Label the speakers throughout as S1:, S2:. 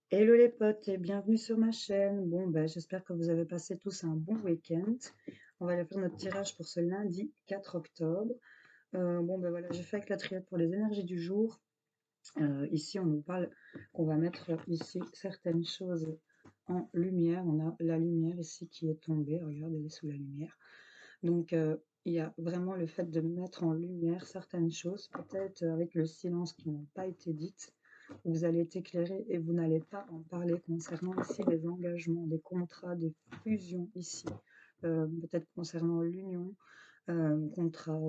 S1: Hello les potes et bienvenue sur ma chaîne. Bon, j'espère que vous avez passé tous un bon week-end. On va aller faire notre tirage pour ce lundi 4 octobre. Voilà, j'ai fait avec la triade pour les énergies du jour. Ici, on nous parle qu'on va mettre ici certaines choses en lumière. On a la lumière ici qui est tombée. Regardez, elle est sous la lumière. Donc, il y a vraiment le fait de mettre en lumière certaines choses, peut-être avec le silence qui n'ont pas été dites. Vous allez être éclairé et vous n'allez pas en parler concernant ici des engagements, des contrats, des fusions ici, peut-être concernant l'union, contrat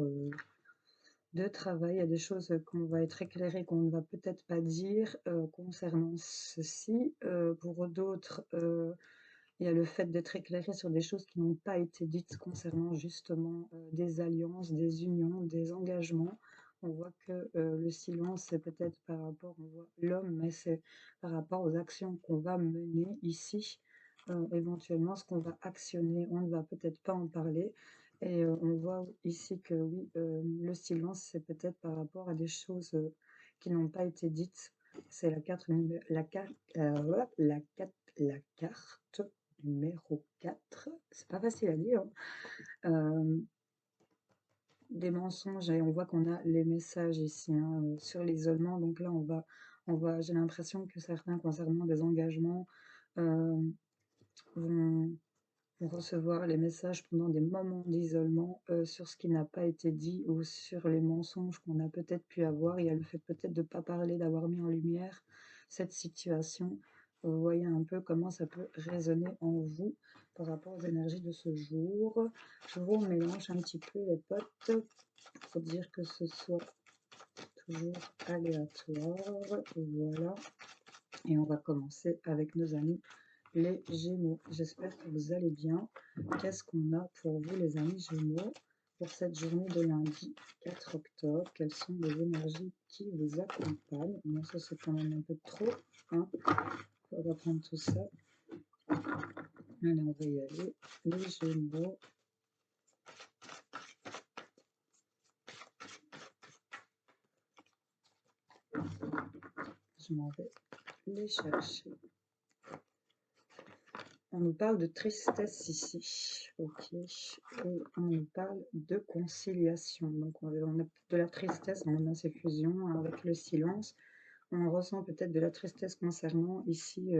S1: de travail. Il y a des choses qu'on va être éclairé, qu'on ne va peut-être pas dire concernant ceci. Pour d'autres, il y a le fait d'être éclairé sur des choses qui n'ont pas été dites concernant justement des alliances, des unions, des engagements. On voit que le silence, c'est peut-être par rapport, on voit l'homme, mais c'est par rapport aux actions qu'on va mener ici. Éventuellement, ce qu'on va actionner, on ne va peut-être pas en parler. Et on voit ici que oui, le silence, c'est peut-être par rapport à des choses qui n'ont pas été dites. C'est la carte, voilà, la carte numéro 4. C'est pas facile à dire, hein. Des mensonges, et on voit qu'on a les messages ici hein, sur l'isolement. Donc là, j'ai l'impression que certains concernant des engagements euh, vont, vont recevoir les messages pendant des moments d'isolement sur ce qui n'a pas été dit ou sur les mensonges qu'on a peut-être pu avoir. Il y a le fait peut-être de ne pas parler, d'avoir mis en lumière cette situation. Vous voyez un peu comment ça peut résonner en vous par rapport aux énergies de ce jour. Je vous mélange un petit peu les potes pour dire que ce soit toujours aléatoire. Voilà. Et on va commencer avec nos amis les Gémeaux. J'espère que vous allez bien. Qu'est-ce qu'on a pour vous, les amis Gémeaux, pour cette journée de lundi 4 octobre? Quelles sont les énergies qui vous accompagnent? Bon, ça, c'est quand même un peu trop. Hein, on va prendre tout ça. Allez, on va y aller. Les Gémeaux. Je m'en vais les chercher. On nous parle de tristesse ici, ok, et on nous parle de conciliation. Donc on a de la tristesse, on a ces fusions avec le silence. On ressent peut-être de la tristesse concernant ici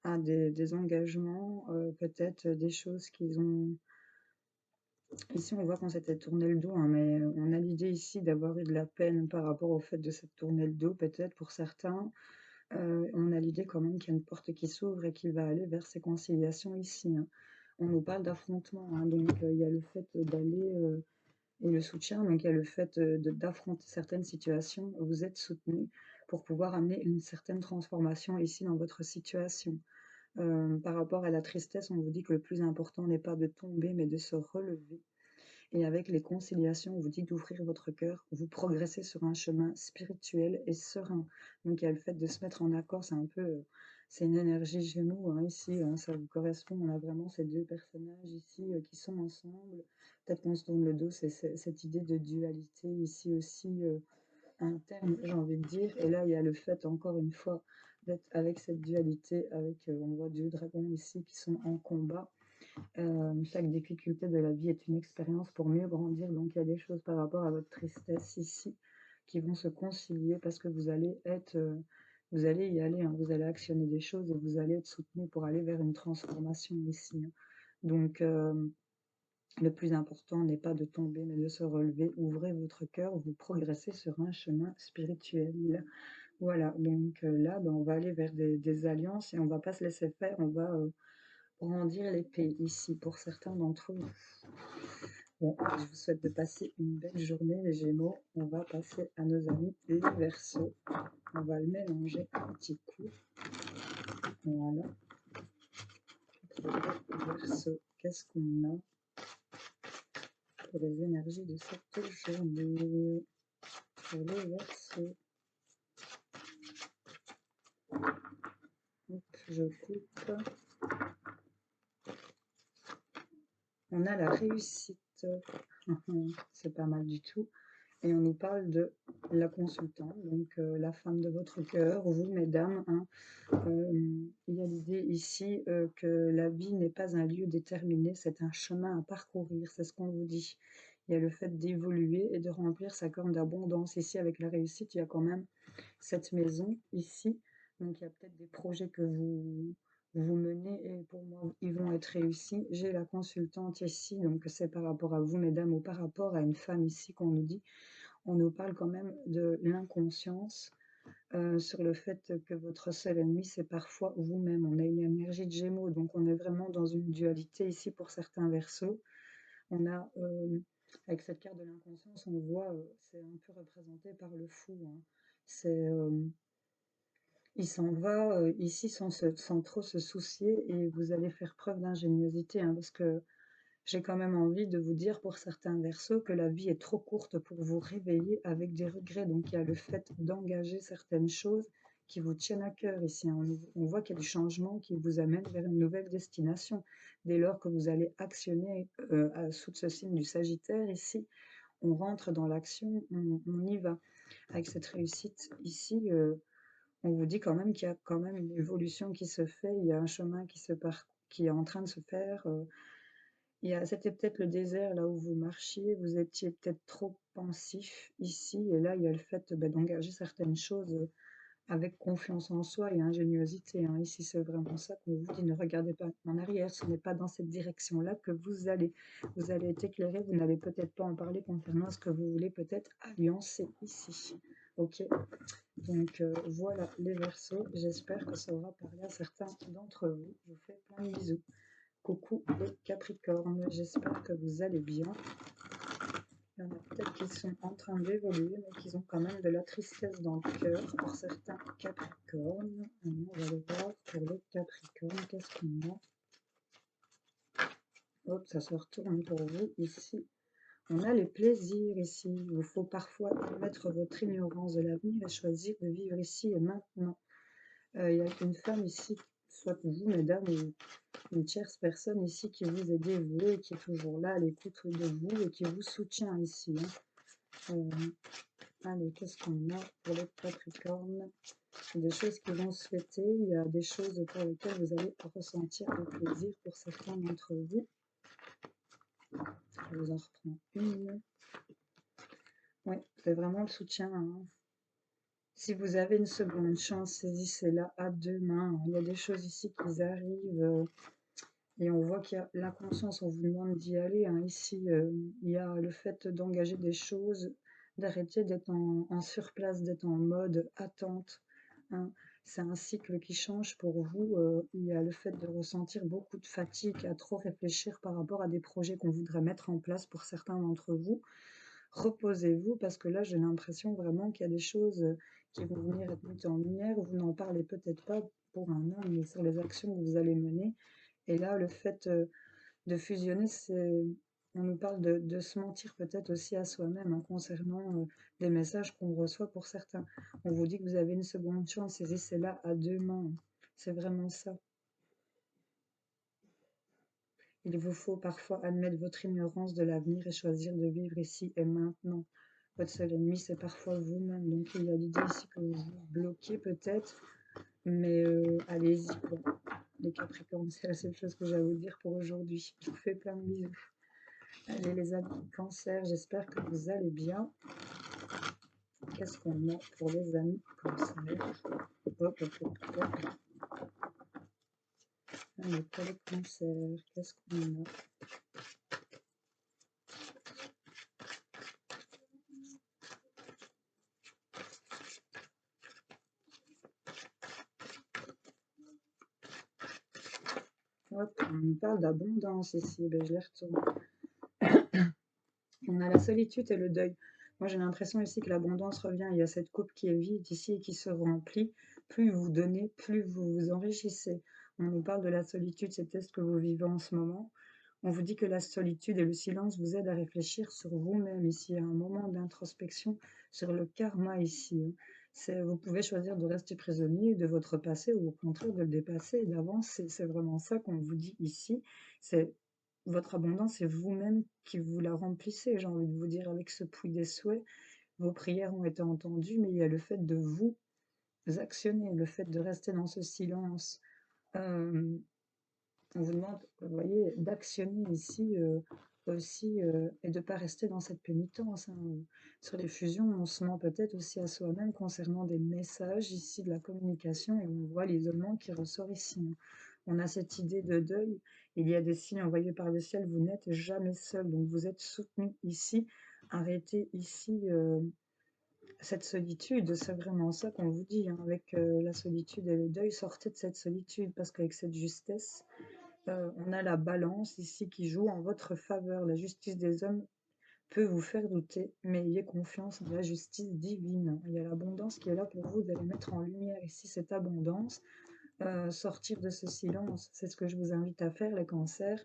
S1: des engagements, peut-être des choses qu'ils ont. Ici on voit qu'on s'était tourné le dos, hein, mais on a l'idée ici d'avoir eu de la peine par rapport au fait de s'être tourné le dos, peut-être pour certains. On a l'idée quand même qu'il y a une porte qui s'ouvre et qui va aller vers ces conciliations ici, hein. On nous parle d'affrontement, hein, donc il y a le fait d'aller et le soutien, donc il y a le fait d'affronter certaines situations. Vous êtes soutenu pour pouvoir amener une certaine transformation ici dans votre situation. Par rapport à la tristesse, on vous dit que le plus important n'est pas de tomber, mais de se relever. Et avec les conciliations, on vous dit d'ouvrir votre cœur, vous progressez sur un chemin spirituel et serein. Donc il y a le fait de se mettre en accord, c'est un peu, c'est une énergie Gémeaux hein, ici, hein, ça vous correspond. On a vraiment ces deux personnages ici qui sont ensemble. Peut-être qu'on se tourne le dos, c'est cette idée de dualité ici aussi interne, j'ai envie de dire. Et là, il y a le fait, encore une fois, d'être avec cette dualité, avec, on voit deux dragons ici qui sont en combat. Chaque difficulté de la vie est une expérience pour mieux grandir. Donc, il y a des choses par rapport à votre tristesse ici qui vont se concilier parce que vous allez être, vous allez y aller, hein, vous allez actionner des choses et vous allez être soutenu pour aller vers une transformation ici, hein. Donc, le plus important n'est pas de tomber, mais de se relever. Ouvrez votre cœur, vous progressez sur un chemin spirituel. Voilà, donc là, on va aller vers des alliances et on ne va pas se laisser faire, on va brandir l'épée ici pour certains d'entre vous. Bon, je vous souhaite de passer une belle journée les Gémeaux. On va passer à nos amis les Verseaux. On va le mélanger un petit coup. Voilà. Les Verseaux, qu'est-ce qu'on a pour les énergies de cette journée? Pour les Verseaux. Hop, je coupe. On a la réussite. C'est pas mal du tout. Et on nous parle de la consultante, donc la femme de votre cœur, vous, mesdames, hein. Il y a l'idée ici que la vie n'est pas un lieu déterminé, c'est un chemin à parcourir, c'est ce qu'on vous dit. Il y a le fait d'évoluer et de remplir sa corne d'abondance. Ici, avec la réussite, il y a quand même cette maison ici. Donc, il y a peut-être des projets que vous menez et pour moi, ils vont être réussis. J'ai la consultante ici, donc c'est par rapport à vous, mesdames, ou par rapport à une femme ici qu'on nous dit. On nous parle quand même de l'inconscience sur le fait que votre seul ennemi, c'est parfois vous-même. On a une énergie de Gémeaux, donc on est vraiment dans une dualité ici pour certains Verseaux. On a, avec cette carte de l'inconscience, on voit, c'est un peu représenté par le fou, hein. C'est, il s'en va ici sans trop se soucier et vous allez faire preuve d'ingéniosité, hein, parce que j'ai quand même envie de vous dire pour certains Verseaux que la vie est trop courte pour vous réveiller avec des regrets. Donc il y a le fait d'engager certaines choses qui vous tiennent à cœur ici, hein. On voit qu'il y a des changements qui vous amènent vers une nouvelle destination. Dès lors que vous allez actionner sous ce signe du Sagittaire ici, on rentre dans l'action, on y va. Avec cette réussite ici, on vous dit quand même qu'il y a quand même une évolution qui se fait, il y a un chemin qui est en train de se faire. C'était peut-être le désert là où vous marchiez, vous étiez peut-être trop pensif ici, et là il y a le fait d'engager certaines choses avec confiance en soi et ingéniosité, hein. Ici c'est vraiment ça qu'on vous dit, ne regardez pas en arrière, ce n'est pas dans cette direction-là que vous allez être éclairé, vous n'allez peut-être pas en parler concernant ce que vous voulez peut-être alliancer ici. Ok, donc voilà les Verseaux, j'espère que ça aura parlé à certains d'entre vous. Je vous fais plein de bisous. Coucou les Capricornes, j'espère que vous allez bien. Il y en a peut-être qui sont en train d'évoluer, mais qui ont quand même de la tristesse dans le cœur pour certains Capricornes. On va aller voir pour les Capricornes, qu'est-ce qu'on a. Hop, ça se retourne pour vous ici. On a les plaisirs ici. Il vous faut parfois admettre votre ignorance de l'avenir et choisir de vivre ici et maintenant. Il y a une femme ici, soit vous, mesdames, ou une tierce personne ici qui vous est dévouée, qui est toujours là à l'écoute de vous et qui vous soutient ici, hein. Allez, qu'est-ce qu'on a pour les Capricornes? Des choses qui vont se fêter, il y a des choses pour lesquelles vous allez ressentir du plaisir pour certains d'entre vous. Je vous en reprends une. Oui, c'est vraiment le soutien, hein. Si vous avez une seconde chance, saisissez-la à deux mains. Il y a des choses ici qui arrivent. Et on voit qu'il y a l'inconscience, on vous demande d'y aller, hein. Ici, il y a le fait d'engager des choses, d'arrêter d'être en surplace, d'être en mode attente, hein. C'est un cycle qui change pour vous. Il y a le fait de ressentir beaucoup de fatigue, à trop réfléchir par rapport à des projets qu'on voudrait mettre en place pour certains d'entre vous. Reposez-vous parce que là, j'ai l'impression vraiment qu'il y a des choses qui vont venir être mises en lumière. Vous n'en parlez peut-être pas pour un an, mais sur les actions que vous allez mener. Et là, le fait de fusionner, on nous parle de se mentir peut-être aussi à soi-même, hein, concernant des messages qu'on reçoit pour certains. On vous dit que vous avez une seconde chance, saisissez-la à deux mains. C'est vraiment ça. Il vous faut parfois admettre votre ignorance de l'avenir et choisir de vivre ici et maintenant. Votre seul ennemi, c'est parfois vous-même. Donc il y a l'idée ici que vous vous bloquez peut-être, mais allez-y, quoi. Les Capricornes, c'est la seule chose que j'ai à vous dire pour aujourd'hui. Je vous fais plein de bisous. Allez les amis Cancer, j'espère que vous allez bien. Qu'est-ce qu'on a pour les amis Cancer? Hop, hop, hop, hop. Allez, pour les Cancers, qu'est-ce qu'on a? Hop, on nous parle d'abondance ici. Ben, je les retourne. On a la solitude et le deuil. Moi, j'ai l'impression ici que l'abondance revient. Il y a cette coupe qui est vide ici et qui se remplit. Plus vous donnez, plus vous vous enrichissez. On nous parle de la solitude, c'est peut-être ce que vous vivez en ce moment. On vous dit que la solitude et le silence vous aident à réfléchir sur vous-même ici, à un moment d'introspection sur le karma ici, hein. Vous pouvez choisir de rester prisonnier de votre passé ou au contraire de le dépasser et d'avancer. C'est vraiment ça qu'on vous dit ici. C'est votre abondance, c'est vous-même qui vous la remplissez, j'ai envie de vous dire, avec ce puits des souhaits. vos prières ont été entendues, mais il y a le fait de vous actionner, le fait de rester dans ce silence. Euh, on vous demande, vous voyez, d'actionner ici aussi et de ne pas rester dans cette pénitence, hein. Sur les fusions, on se ment peut-être aussi à soi-même concernant des messages ici de la communication et on voit l'isolement qui ressort ici, hein. On a cette idée de deuil, il y a des signes envoyés par le ciel, vous n'êtes jamais seul, donc vous êtes soutenu ici. Arrêtez ici cette solitude, c'est vraiment ça qu'on vous dit, hein, avec la solitude et le deuil, sortez de cette solitude parce qu'avec cette justesse, on a la balance ici qui joue en votre faveur. La justice des hommes peut vous faire douter, mais ayez confiance en la justice divine. Il y a l'abondance qui est là pour vous, vous allez mettre en lumière ici cette abondance, sortir de ce silence. C'est ce que je vous invite à faire, les cancers,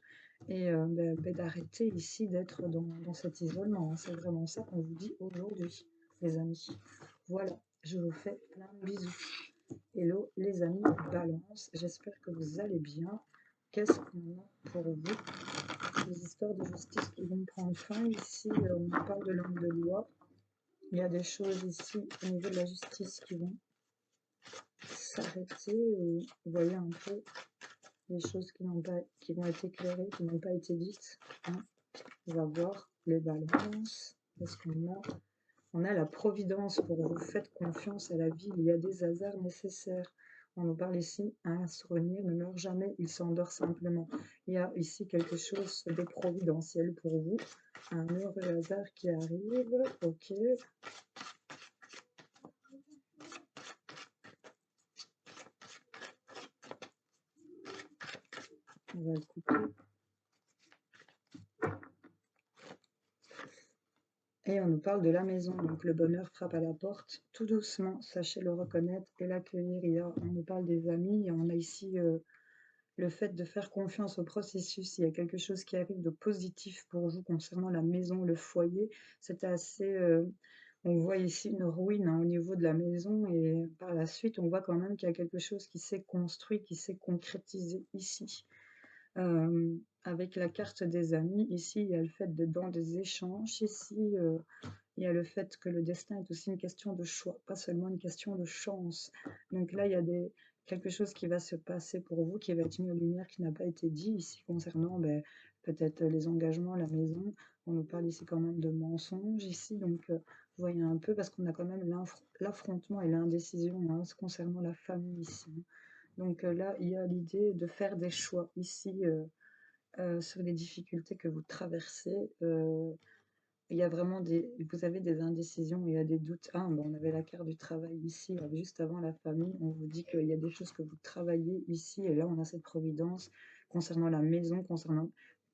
S1: et d'arrêter ici d'être dans cet isolement, hein. C'est vraiment ça qu'on vous dit aujourd'hui, les amis. Voilà, je vous fais plein de bisous. Hello les amis Balance, j'espère que vous allez bien. Qu'est-ce qu'on a pour vous? Les histoires de justice qui vont prendre fin. Ici, on parle de langue de loi. Il y a des choses ici au niveau de la justice qui vont s'arrêter. Vous voyez un peu les choses qui vont être éclairées, qui n'ont pas été dites, hein. On va voir les balances. Qu'est-ce qu'on a? On a la providence pour vous. Faites confiance à la vie. Il y a des hasards nécessaires. On nous parle ici, un souvenir ne meurt jamais, il s'endort simplement. Il y a ici quelque chose de providentiel pour vous. Un heureux hasard qui arrive. Ok. On va le couper. Et on nous parle de la maison, donc le bonheur frappe à la porte, tout doucement, sachez le reconnaître et l'accueillir. On nous parle des amis, et on a ici le fait de faire confiance au processus. Il y a quelque chose qui arrive de positif pour vous concernant la maison, le foyer. C'est assez... on voit ici une ruine, hein, au niveau de la maison et par la suite, on voit quand même qu'il y a quelque chose qui s'est construit, qui s'est concrétisé ici. Avec la carte des amis, ici, il y a le fait de dans des échanges. Ici, il y a le fait que le destin est aussi une question de choix, pas seulement une question de chance. Donc là, il y a quelque chose qui va se passer pour vous, qui va être mis en lumière, qui n'a pas été dit ici concernant peut-être les engagements, la maison. On nous parle ici quand même de mensonges ici, donc vous voyez un peu, parce qu'on a quand même l'affrontement et l'indécision, hein, concernant la famille ici, hein. Donc là, il y a l'idée de faire des choix ici sur les difficultés que vous traversez. Il y a vraiment vous avez des indécisions, il y a des doutes. Ah, on avait la carte du travail ici, juste avant la famille. On vous dit qu'il y a des choses que vous travaillez ici, et là, on a cette providence concernant la maison, concernant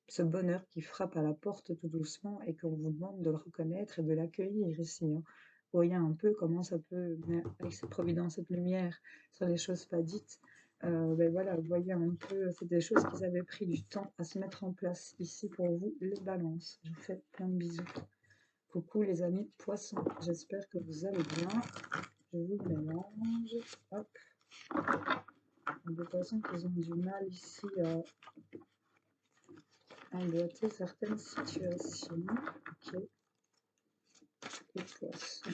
S1: ce bonheur qui frappe à la porte tout doucement et qu'on vous demande de le reconnaître et de l'accueillir ici, hein. Vous voyez un peu comment ça peut, avec cette providence, cette lumière sur les choses pas dites, voilà, vous voyez un peu, c'est des choses qui avaient pris du temps à se mettre en place ici pour vous, les balances. Je vous fais plein de bisous. Coucou les amis poissons, j'espère que vous allez bien. Je vous mélange. Hop. Des poissons qui ont du mal ici à emboîter certaines situations. Ok. Les poissons.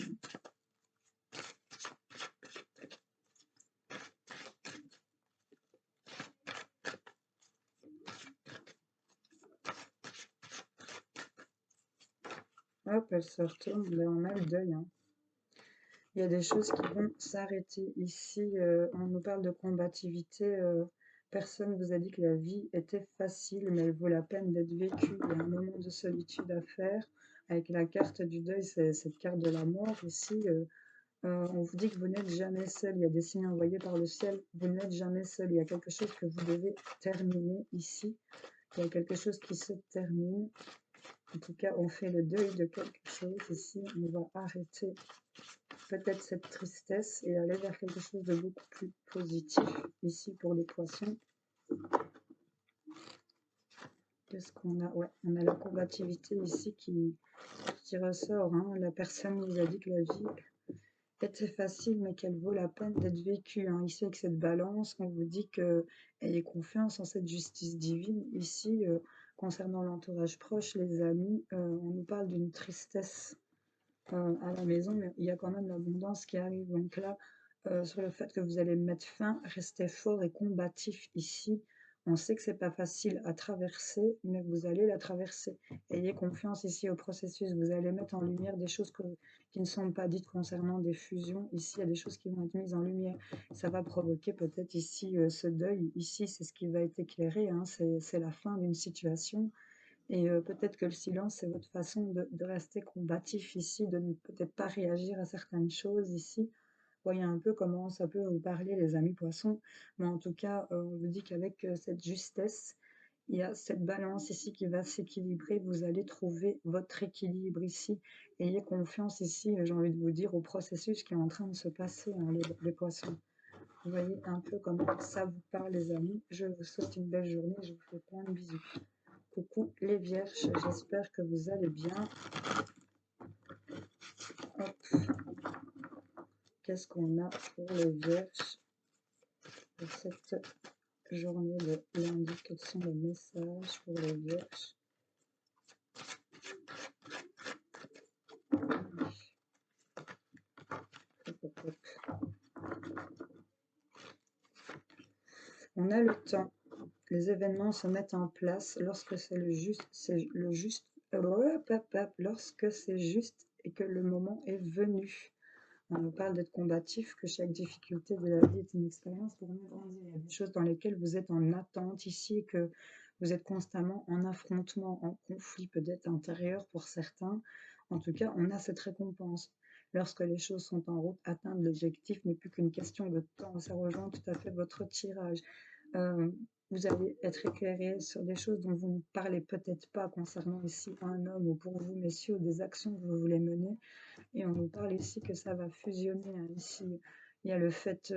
S1: Hop, elle se retourne, mais on a le deuil, hein. Il y a des choses qui vont s'arrêter ici. On nous parle de combativité. Personne ne vous a dit que la vie était facile, mais elle vaut la peine d'être vécue. Il y a un moment de solitude à faire. Avec la carte du deuil, c'est cette carte de la mort ici. On vous dit que vous n'êtes jamais seul. Il y a des signes envoyés par le ciel. Vous n'êtes jamais seul. Il y a quelque chose que vous devez terminer ici. Il y a quelque chose qui se termine. En tout cas, on fait le deuil de quelque chose ici. On va arrêter peut-être cette tristesse et aller vers quelque chose de beaucoup plus positif ici pour les poissons. Qu'est-ce qu'on a? Ouais, on a la combativité ici qui ressort, hein. La personne vous a dit que la vie était facile, mais qu'elle vaut la peine d'être vécue, hein. Ici, avec cette balance, on vous dit que ayez confiance en cette justice divine. Ici, concernant l'entourage proche, les amis, on nous parle d'une tristesse à la maison, mais il y a quand même l'abondance qui arrive. Donc là, sur le fait que vous allez mettre fin, restez fort et combatif ici. On sait que c'est pas facile à traverser, mais vous allez la traverser. Ayez confiance ici au processus. Vous allez mettre en lumière des choses qui ne sont pas dites concernant des fusions. Ici, il y a des choses qui vont être mises en lumière. Ça va provoquer peut-être ici ce deuil. Ici, c'est ce qui va être éclairé, hein. C'est la fin d'une situation. Et peut-être que le silence, c'est votre façon de rester combatif ici, de ne peut-être pas réagir à certaines choses ici. Voyez un peu comment ça peut vous parler, les amis poissons. Mais en tout cas, on vous dit qu'avec cette justesse, il y a cette balance ici qui va s'équilibrer. Vous allez trouver votre équilibre ici. Ayez confiance ici, j'ai envie de vous dire, au processus qui est en train de se passer, hein, les poissons. Vous voyez un peu comment ça vous parle, les amis. Je vous souhaite une belle journée. Je vous fais plein de bisous. Coucou les vierges, j'espère que vous allez bien. Hop, qu'est-ce qu'on a pour les vierges pour cette journée de lundi? Quels sont les messages pour les vierges? Hop, hop, hop. On a le temps. Les événements se mettent en place lorsque c'est le juste, lorsque c'est juste et que le moment est venu. On nous parle d'être combatif, que chaque difficulté de la vie est une expérience pour mieux grandir. Il y a des choses dans lesquelles vous êtes en attente ici, que vous êtes constamment en affrontement, en conflit peut-être intérieur pour certains. En tout cas, on a cette récompense. Lorsque les choses sont en route, atteindre l'objectif n'est plus qu'une question de temps. Ça rejoint tout à fait votre tirage. Euh, vous allez être éclairé sur des choses dont vous ne parlez peut-être pas concernant ici un homme ou pour vous, messieurs, ou des actions que vous voulez mener. Et on nous parle ici que ça va fusionner, hein. Ici, il y a le fait,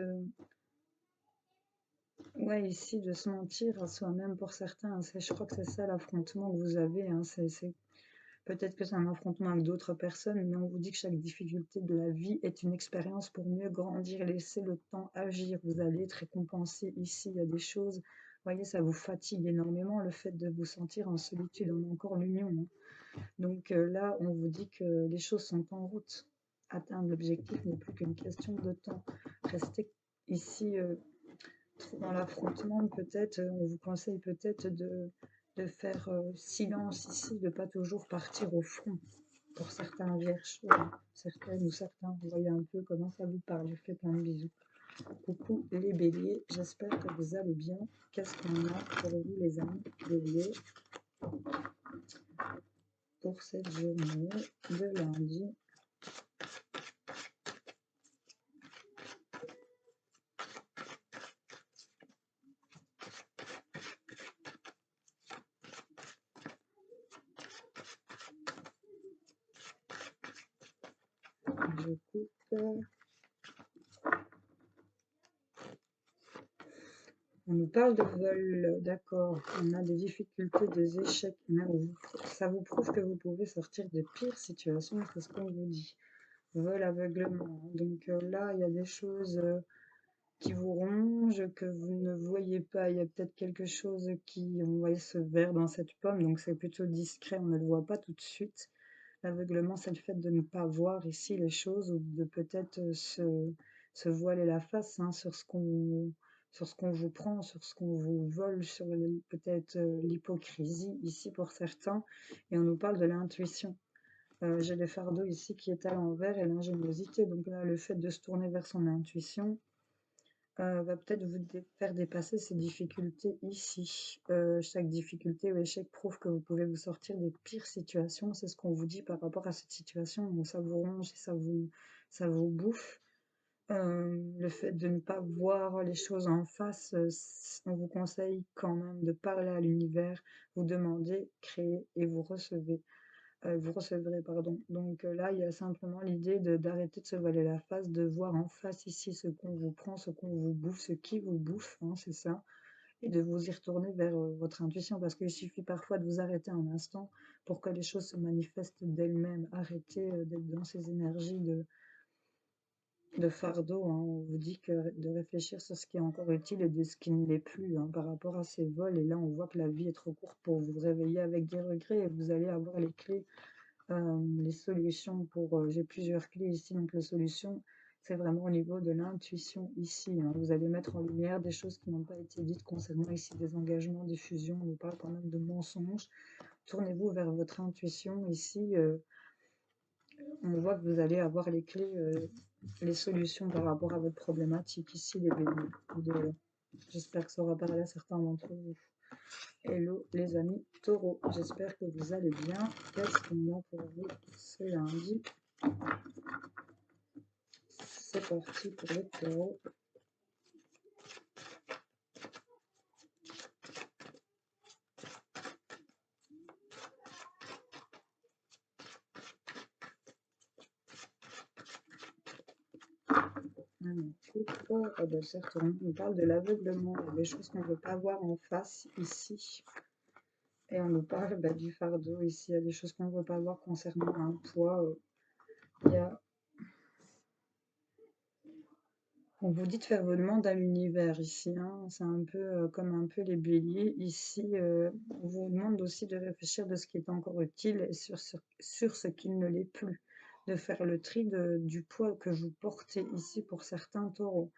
S1: ouais, ici, de se mentir à soi-même pour certains, hein. Je crois que c'est ça l'affrontement que vous avez, hein. Peut-être que c'est un affrontement avec d'autres personnes, mais on vous dit que chaque difficulté de la vie est une expérience pour mieux grandir. Laissez le temps agir. Vous allez être récompensé ici. Il y a des choses, vous voyez, ça vous fatigue énormément, le fait de vous sentir en solitude. On a encore l'union, hein. Donc là, on vous dit que les choses sont en route. Atteindre l'objectif n'est plus qu'une question de temps. Restez ici trop dans l'affrontement, peut-être, on vous conseille peut-être de faire silence ici, de ne pas toujours partir au front. Pour certains vierges, certaines ou certains, vous voyez un peu comment ça vous parle. Je fais plein de bisous. Coucou les béliers, j'espère que vous allez bien. Qu'est-ce qu'on a pour vous les amis béliers pour cette journée de lundi? Je coupe. On nous parle de vol, d'accord. On a des difficultés, des échecs. Mais ça vous prouve que vous pouvez sortir des pires situations, c'est ce qu'on vous dit. Vol, aveuglement. Donc là, il y a des choses qui vous rongent, que vous ne voyez pas. Il y a peut-être quelque chose qui... On voit ce verre dans cette pomme, donc c'est plutôt discret, on ne le voit pas tout de suite. L'aveuglement, c'est le fait de ne pas voir ici les choses ou de peut-être se voiler la face, hein, sur ce qu'on vous prend, sur ce qu'on vous vole, sur peut-être l'hypocrisie ici pour certains. Et on nous parle de l'intuition. J'ai les fardeaux ici qui est à l'envers et l'ingéniosité. Donc là, le fait de se tourner vers son intuition va peut-être vous faire dépasser ces difficultés ici. Chaque difficulté ou échec prouve que vous pouvez vous sortir des pires situations. C'est ce qu'on vous dit par rapport à cette situation où ça vous ronge et ça vous bouffe. Le fait de ne pas voir les choses en face, on vous conseille quand même de parler à l'univers, vous demandez, créer et vous recevrez, pardon. Donc là, il y a simplement l'idée d'arrêter de se voiler la face, de voir en face ici ce qu'on vous prend, ce qu'on vous bouffe, ce qui vous bouffe, hein, c'est ça, et de vous y retourner vers votre intuition, parce qu'il suffit parfois de vous arrêter un instant pour que les choses se manifestent d'elles-mêmes. Arrêtez d'être dans ces énergies de fardeau, hein. On vous dit que de réfléchir sur ce qui est encore utile et de ce qui ne l'est plus, hein, par rapport à ces vols. Et là, on voit que la vie est trop courte pour vous réveiller avec des regrets et vous allez avoir les clés Les solutions pour, j'ai plusieurs clés ici, donc les solutions, c'est vraiment au niveau de l'intuition ici, hein. Vous allez mettre en lumière des choses qui n'ont pas été dites concernant ici des engagements, des fusions, on nous parle quand même de mensonges. Tournez-vous vers votre intuition ici, on voit que vous allez avoir les clés, les solutions par rapport à votre problématique ici, les béliers. J'espère que ça aura parlé à certains d'entre vous. Hello les amis taureaux, j'espère que vous allez bien. Qu'est-ce qu'on a pour vous ce lundi? C'est parti pour les taureaux. Ah ben certes, on parle de l'aveuglement, des choses qu'on ne veut pas voir en face ici. Et on nous parle du fardeau ici, il y a des choses qu'on ne veut pas voir concernant un poids. Il y a... On vous dit de faire vos demandes à l'univers ici, hein. C'est un peu comme un peu les béliers. Ici, on vous demande aussi de réfléchir de ce qui est encore utile et sur ce qui ne l'est plus. De faire le tri du poids que vous portez ici pour certains taureaux.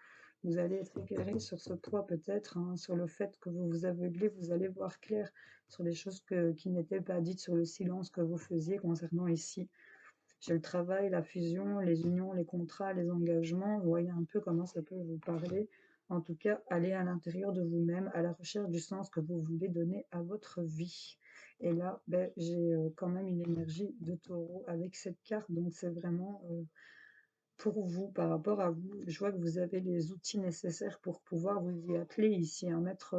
S1: Vous allez être éclairé sur ce poids peut-être, hein, sur le fait que vous vous aveuglez, vous allez voir clair sur des choses qui n'étaient pas dites, sur le silence que vous faisiez concernant ici. J'ai le travail, la fusion, les unions, les contrats, les engagements. Vous voyez un peu comment ça peut vous parler. En tout cas, allez à l'intérieur de vous-même, à la recherche du sens que vous voulez donner à votre vie. Et là, j'ai quand même une énergie de taureau avec cette carte. Donc, c'est vraiment pour vous, par rapport à vous. Je vois que vous avez les outils nécessaires pour pouvoir vous y atteler ici, hein, mettre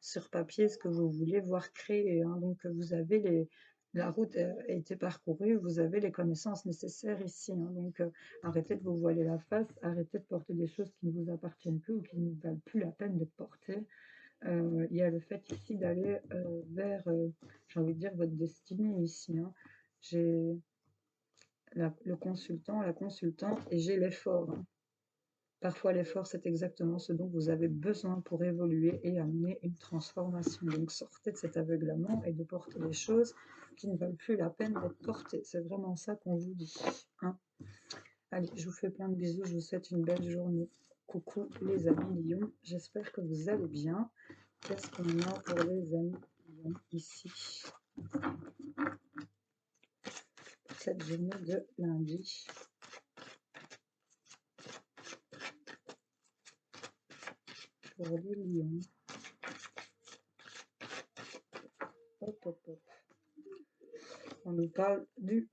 S1: sur papier ce que vous voulez voir créer, hein. Donc, vous avez la route a été parcourue, vous avez les connaissances nécessaires ici, hein. Donc, arrêtez de vous voiler la face, arrêtez de porter des choses qui ne vous appartiennent plus ou qui ne valent plus la peine d'être portées. Il y a le fait ici d'aller vers, j'ai envie de dire, votre destinée ici, hein. J'ai le consultant, la consultante, et j'ai l'effort, hein. Parfois, l'effort, c'est exactement ce dont vous avez besoin pour évoluer et amener une transformation. Donc, sortez de cet aveuglement et de porter des choses qui ne valent plus la peine d'être portées. C'est vraiment ça qu'on vous dit, hein. Allez, je vous fais plein de bisous. Je vous souhaite une belle journée. Coucou les amis Lion. J'espère que vous allez bien. Qu'est-ce qu'on a pour les amis Lion ici pour cette journée de lundi? Pour les lions. Hop, hop, hop. On nous parle du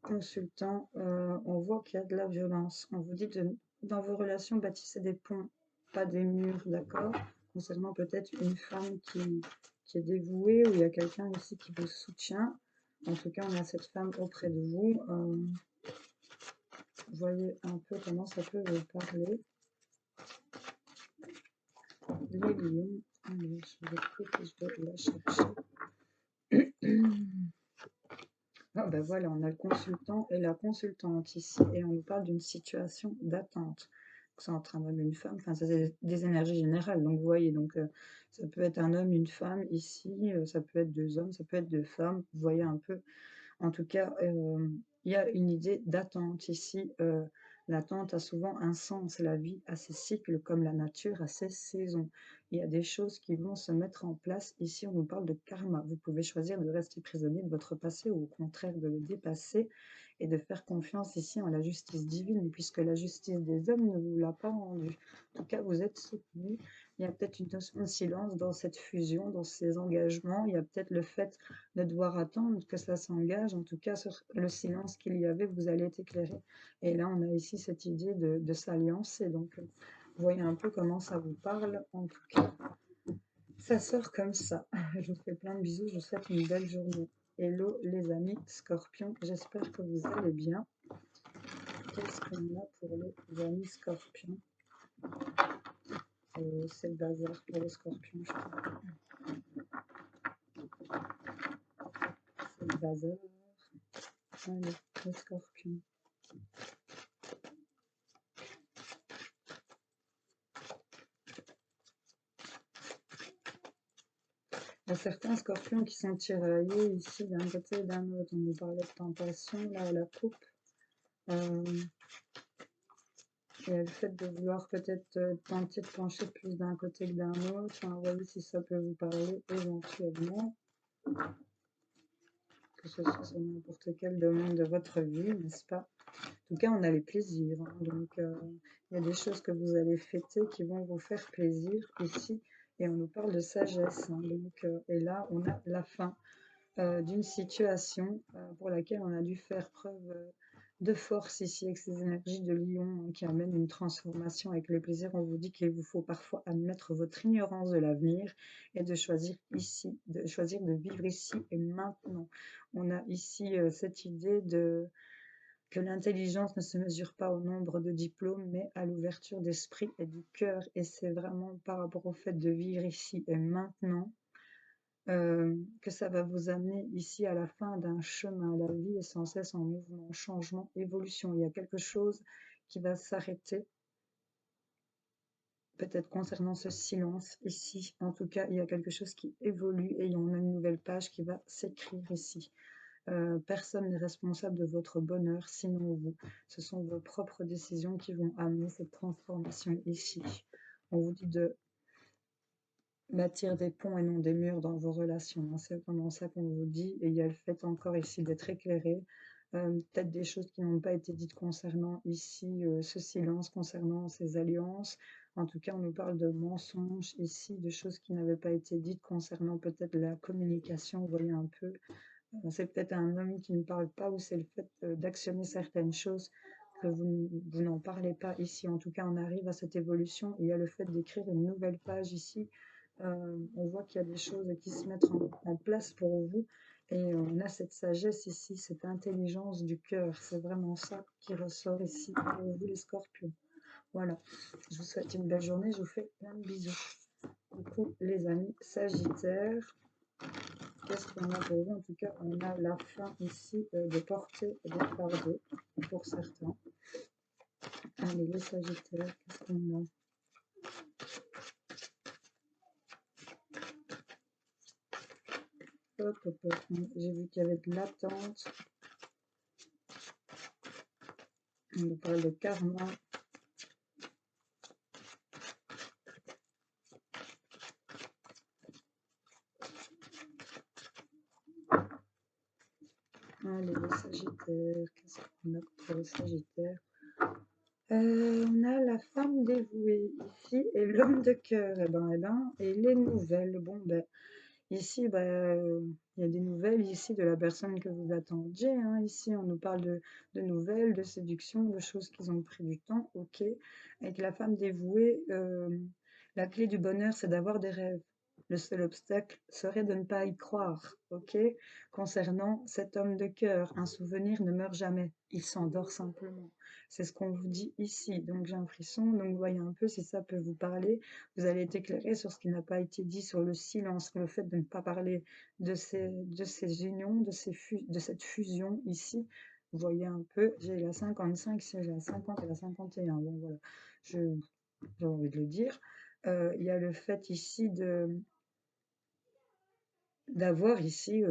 S1: consultant. On voit qu'il y a de la violence. On vous dit dans vos relations, bâtissez des ponts, pas des murs, d'accord? Concernant peut-être une femme qui est dévouée, ou il y a quelqu'un ici qui vous soutient. En tout cas, on a cette femme auprès de vous. Voyez un peu comment ça peut vous parler. Les lions. Allez, je vais écouter, je vais la chercher. Ah ben voilà, on a le consultant et la consultante ici, et on nous parle d'une situation d'attente. C'est en train d'homme, une femme, enfin ça c'est des énergies générales, donc vous voyez, donc ça peut être un homme, une femme ici, ça peut être deux hommes, ça peut être deux femmes, vous voyez un peu. En tout cas, il y a une idée d'attente ici. L'attente a souvent un sens. La vie a ses cycles comme la nature a ses saisons. Il y a des choses qui vont se mettre en place. Ici, on nous parle de karma. Vous pouvez choisir de rester prisonnier de votre passé ou au contraire de le dépasser et de faire confiance ici en la justice divine, puisque la justice des hommes ne vous l'a pas rendue. En tout cas, vous êtes soutenu. Il y a peut-être une notion de silence dans cette fusion, dans ces engagements. Il y a peut-être le fait de devoir attendre que ça s'engage. En tout cas, sur le silence qu'il y avait, vous allez être éclairé. Et là, on a ici cette idée de s'alliancer. Donc, vous voyez un peu comment ça vous parle. En tout cas, ça sort comme ça. Je vous fais plein de bisous. Je vous souhaite une belle journée. Hello les amis Scorpions. J'espère que vous allez bien. Qu'est-ce qu'on a pour les amis Scorpions? C'est le bazar pour les Scorpions, je crois. C'est le bazar. Allez, les Scorpions. Il y a certains scorpions qui sont tiraillés ici d'un côté et d'un autre. On nous parlait de tentation, là, à la coupe. Il y a le fait de vouloir peut-être tenter de pencher plus d'un côté que d'un autre. Enfin, voyez si ça peut vous parler éventuellement, que ce soit sur n'importe quel domaine de votre vie, n'est-ce pas? En tout cas, on a les plaisirs, hein. Donc, il y a des choses que vous allez fêter qui vont vous faire plaisir ici. Et on nous parle de sagesse, hein. Donc, et là, on a la fin d'une situation pour laquelle on a dû faire preuve de force ici avec ces énergies de lion, hein, qui amènent une transformation avec le plaisir. On vous dit qu'il vous faut parfois admettre votre ignorance de l'avenir et de choisir ici, de choisir de vivre ici et maintenant. On a ici cette idée de que l'intelligence ne se mesure pas au nombre de diplômes, mais à l'ouverture d'esprit et du cœur. Et c'est vraiment par rapport au fait de vivre ici et maintenant que ça va vous amener ici à la fin d'un chemin. La vie est sans cesse en mouvement, changement, évolution. Il y a quelque chose qui va s'arrêter, peut-être concernant ce silence ici. En tout cas, il y a quelque chose qui évolue et on a une nouvelle page qui va s'écrire ici. Personne n'est responsable de votre bonheur, sinon vous. Ce sont vos propres décisions qui vont amener cette transformation ici. On vous dit de bâtir des ponts et non des murs dans vos relations, hein. C'est vraiment ça qu'on vous dit. Et il y a le fait encore ici d'être éclairé. Peut-être des choses qui n'ont pas été dites concernant ici ce silence, concernant ces alliances. En tout cas, on nous parle de mensonges ici, de choses qui n'avaient pas été dites concernant peut-être la communication. Vous voyez un peu, c'est peut-être un homme qui ne parle pas ou c'est le fait d'actionner certaines choses que vous n'en parlez pas ici. En tout cas, on arrive à cette évolution. Il y a le fait d'écrire une nouvelle page ici. On voit qu'il y a des choses qui se mettent en place pour vous. Et on a cette sagesse ici, cette intelligence du cœur. C'est vraiment ça qui ressort ici pour vous, les scorpions. Voilà. Je vous souhaite une belle journée. Je vous fais plein de bisous. Coucou, les amis sagittaires. Qu'est-ce qu'on a pour vous? En tout cas, on a la fin ici de porter des fardeaux pour certains. Allez, les sagittaires, qu'est-ce qu'on a? Hop, hop, hop. J'ai vu qu'il y avait de l'attente. On nous parle de karma. Allez, les sagittaires, qu'est-ce qu'on a pour les sagittaires? On a la femme dévouée ici et l'homme de cœur. Et les nouvelles. Bon, ben, ici, il y a des nouvelles ici de la personne que vous attendiez, hein. Ici, on nous parle de nouvelles, de séduction, de choses qui ont pris du temps, ok. Avec la femme dévouée, la clé du bonheur, c'est d'avoir des rêves. Le seul obstacle serait de ne pas y croire, ok. Concernant cet homme de cœur, un souvenir ne meurt jamais, il s'endort simplement. C'est ce qu'on vous dit ici. Donc j'ai un frisson, donc voyez un peu si ça peut vous parler. Vous allez être éclairé sur ce qui n'a pas été dit, sur le silence, le fait de ne pas parler de ces unions, de cette fusion ici. Vous voyez un peu, j'ai la 55, j'ai la 50 et la 51. Bon, voilà, j'ai envie de le dire. Il y a le fait ici d'avoir ici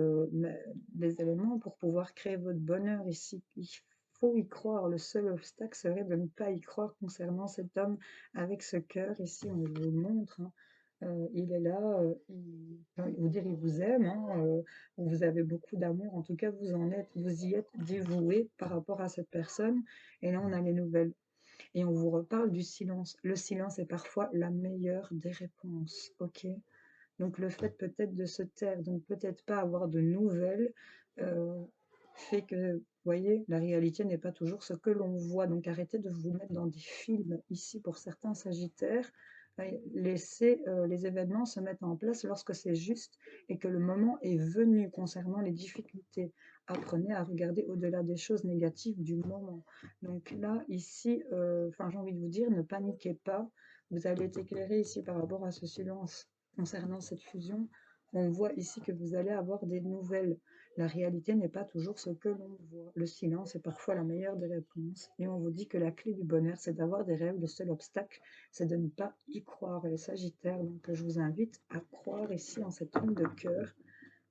S1: les éléments pour pouvoir créer votre bonheur ici. Il faut y croire. Le seul obstacle serait de ne pas y croire concernant cet homme avec ce cœur. Ici, on vous le montre, hein. Il est là, vous dire il vous aime, hein, vous avez beaucoup d'amour, en tout cas vous y êtes dévoué par rapport à cette personne. Et là, on a les nouvelles. Et on vous reparle du silence. Le silence est parfois la meilleure des réponses, ok? Donc le fait peut-être de se taire, de ne peut-être pas avoir de nouvelles, fait que, vous voyez, la réalité n'est pas toujours ce que l'on voit. Donc arrêtez de vous mettre dans des films ici pour certains sagittaires. Laissez les événements se mettre en place lorsque c'est juste et que le moment est venu concernant les difficultés. Apprenez à regarder au-delà des choses négatives du moment. Donc là, ici, j'ai envie de vous dire, ne paniquez pas. Vous allez être éclairé ici par rapport à ce silence concernant cette fusion. On voit ici que vous allez avoir des nouvelles. La réalité n'est pas toujours ce que l'on voit. Le silence est parfois la meilleure des réponses. Et on vous dit que la clé du bonheur, c'est d'avoir des rêves. Le seul obstacle, c'est de ne pas y croire. Les Sagittaires, donc je vous invite à croire ici en cet homme de cœur,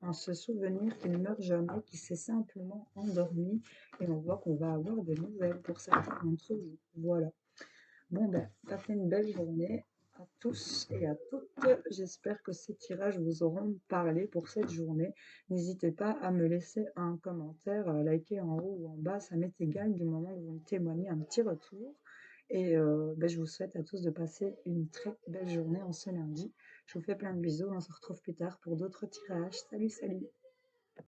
S1: en se souvenir qu'il ne meurt jamais, qu'il s'est simplement endormi. Et on voit qu'on va avoir des nouvelles pour certains d'entre vous. Voilà. Bon, ben, passez une belle journée à tous et à toutes. J'espère que ces tirages vous auront parlé pour cette journée. N'hésitez pas à me laisser un commentaire, liker en haut ou en bas, ça m'est égal du moment où vous me témoignez un petit retour. Et ben, je vous souhaite à tous de passer une très belle journée en ce lundi. Je vous fais plein de bisous, on se retrouve plus tard pour d'autres tirages. Salut, salut!